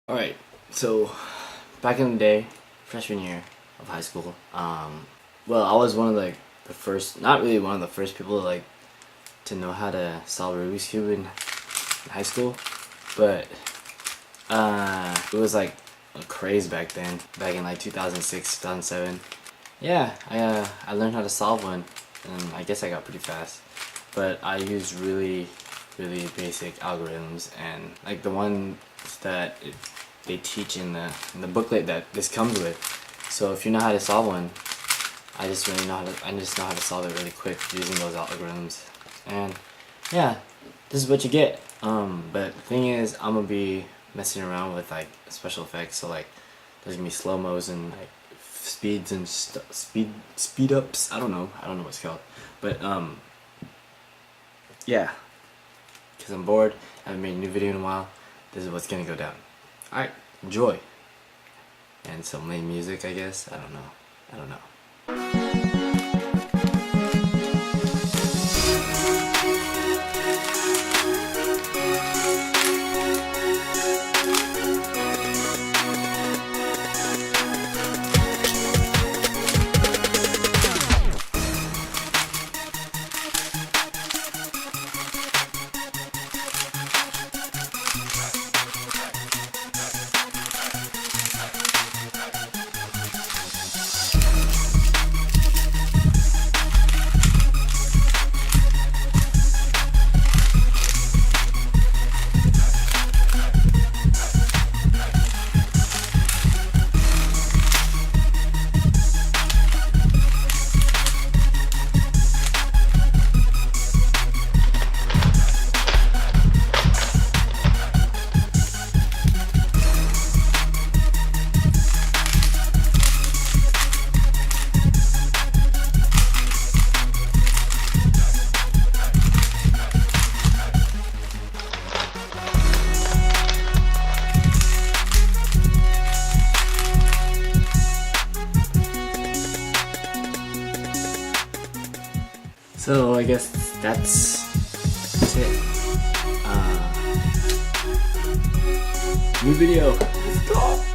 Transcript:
Alright, so back in the day, freshman year of high school, well, I was one of the first, not really one of the first people to know how to solve Rubik's Cube in high school, but it was like a craze back then, back in like 2006, 2007. Yeah, I learned how to solve one, and I guess I got pretty fast, but I used really basic algorithms, and like the ones that they teach in the booklet that this comes with. So if you know how to solve one, I just know how to solve it really quick using those algorithms. And yeah, this is what you get. But the thing is, I'm gonna be messing around with like special effects. So like there's gonna be slow mos and like speeds and speed ups. I don't know what it's called. But yeah, because I'm bored, I haven't made a new video in a while. This is what's gonna go down. Alright, enjoy. And some lame music, I guess. I don't know. So I guess that's it. New video. Let's go.